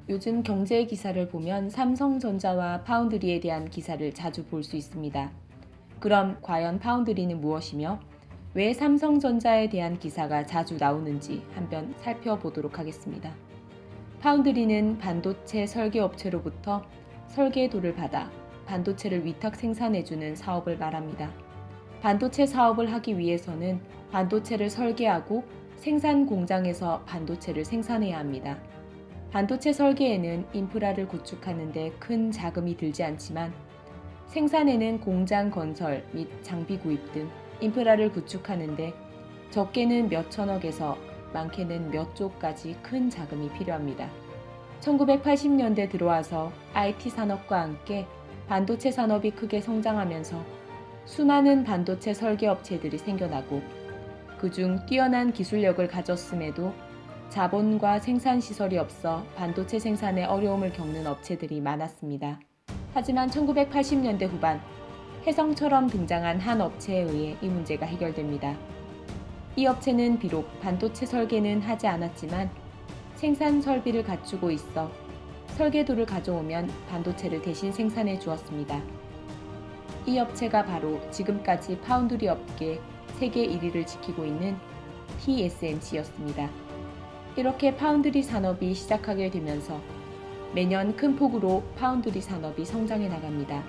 요즘 경제 기사를 보면 삼성전자와 파운드리에 대한 기사를 자주 볼 수 있습니다. 그럼 과연 파운드리는 무엇이며 왜 삼성전자에 대한 기사가 자주 나오는지 한번 살펴보도록 하겠습니다. 파운드리는 반도체 설계업체로부터 설계도를 받아 반도체를 위탁 생산해주는 사업을 말합니다. 반도체 사업을 하기 위해서는 반도체를 설계하고 생산 공장에서 반도체를 생산해야 합니다. 반도체 설계에는 인프라를 구축하는 데 큰 자금이 들지 않지만 생산에는 공장 건설 및 장비 구입 등 인프라를 구축하는 데 적게는 몇 천억에서 많게는 몇 조까지 큰 자금이 필요합니다. 1980년대 들어와서 IT 산업과 함께 반도체 산업이 크게 성장하면서 수많은 반도체 설계 업체들이 생겨나고 그중 뛰어난 기술력을 가졌음에도 자본과 생산 시설이 없어 반도체 생산에 어려움을 겪는 업체들이 많았습니다. 하지만 1980년대 후반 혜성처럼 등장한 한 업체에 의해 이 문제가 해결됩니다. 이 업체는 비록 반도체 설계는 하지 않았지만 생산 설비를 갖추고 있어 설계도를 가져오면 반도체를 대신 생산해 주었습니다. 이 업체가 바로 지금까지 파운드리 업계 세계 1위를 지키고 있는 TSMC였습니다. 이렇게 파운드리 산업이 시작하게 되면서 매년 큰 폭으로 파운드리 산업이 성장해 나갑니다.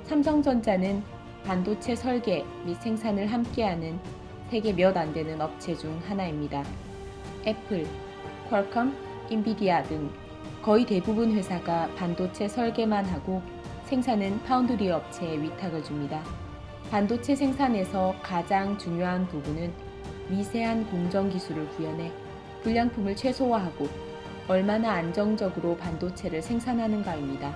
삼성전자는 반도체 설계 및 생산을 함께하는 세계 몇 안 되는 업체 중 하나입니다. 애플, 퀄컴, 인비디아 등 거의 대부분 회사가 반도체 설계만 하고 생산은 파운드리 업체에 위탁을 줍니다. 반도체 생산에서 가장 중요한 부분은 미세한 공정 기술을 구현해 불량품을 최소화하고 얼마나 안정적으로 반도체를 생산하는가입니다.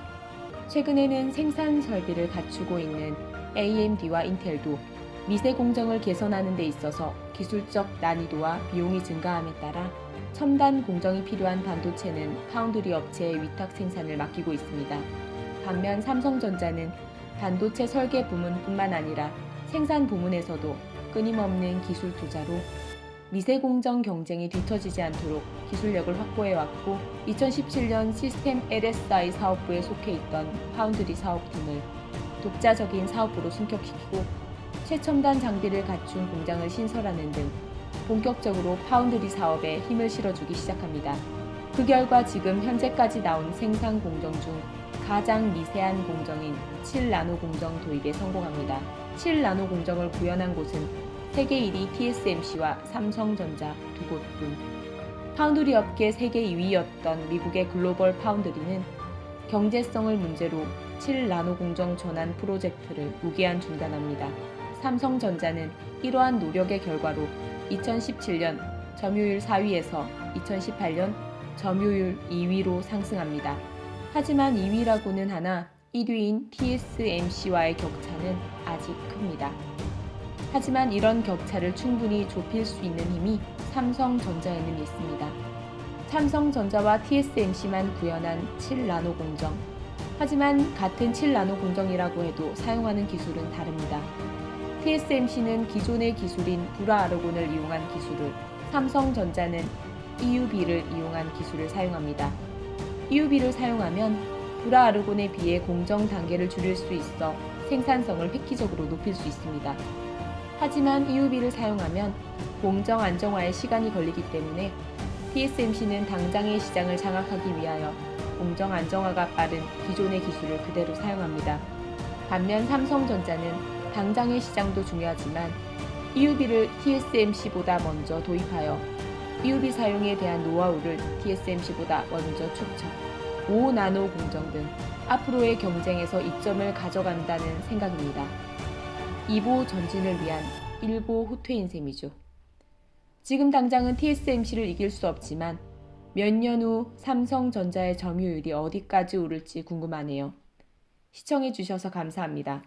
최근에는 생산 설비를 갖추고 있는 AMD와 인텔도 미세 공정을 개선하는 데 있어서 기술적 난이도와 비용이 증가함에 따라 첨단 공정이 필요한 반도체는 파운드리 업체의 위탁 생산을 맡기고 있습니다. 반면 삼성전자는 반도체 설계 부문뿐만 아니라 생산 부문에서도 끊임없는 기술 투자로 미세 공정 경쟁이 뒤처지지 않도록 기술력을 확보해왔고 2017년 시스템 LSI 사업부에 속해 있던 파운드리 사업 등을 독자적인 사업부로 승격시키고 최첨단 장비를 갖춘 공장을 신설하는 등 본격적으로 파운드리 사업에 힘을 실어주기 시작합니다. 그 결과 지금 현재까지 나온 생산 공정 중 가장 미세한 공정인 7나노 공정 도입에 성공합니다. 7나노 공정을 구현한 곳은 세계 1위 TSMC와 삼성전자 두 곳뿐. 파운드리 업계 세계 2위였던 미국의 글로벌 파운드리는 경제성을 문제로 7나노 공정 전환 프로젝트를 무기한 중단합니다. 삼성전자는 이러한 노력의 결과로 2017년 점유율 4위에서 2018년 점유율 2위로 상승합니다. 하지만 2위라고는 하나 1위인 TSMC와의 격차는 아직 큽니다. 하지만 이런 격차를 충분히 좁힐 수 있는 힘이 삼성전자에는 있습니다. 삼성전자와 TSMC만 구현한 7나노 공정. 하지만 같은 7나노 공정이라고 해도 사용하는 기술은 다릅니다. TSMC는 기존의 기술인 불화아르곤을 이용한 기술을, 삼성전자는 EUV를 이용한 기술을 사용합니다. EUV를 사용하면 불화아르곤에 비해 공정 단계를 줄일 수 있어 생산성을 획기적으로 높일 수 있습니다. 하지만 EUV를 사용하면 공정 안정화에 시간이 걸리기 때문에 TSMC는 당장의 시장을 장악하기 위하여 공정 안정화가 빠른 기존의 기술을 그대로 사용합니다. 반면 삼성전자는 당장의 시장도 중요하지만 EUV를 TSMC보다 먼저 도입하여 EUV 사용에 대한 노하우를 TSMC보다 먼저 축적, 5나노 공정 등 앞으로의 경쟁에서 이점을 가져간다는 생각입니다. 2보 전진을 위한 1보 후퇴인 셈이죠. 지금 당장은 TSMC를 이길 수 없지만 몇 년 후 삼성전자의 점유율이 어디까지 오를지 궁금하네요. 시청해주셔서 감사합니다.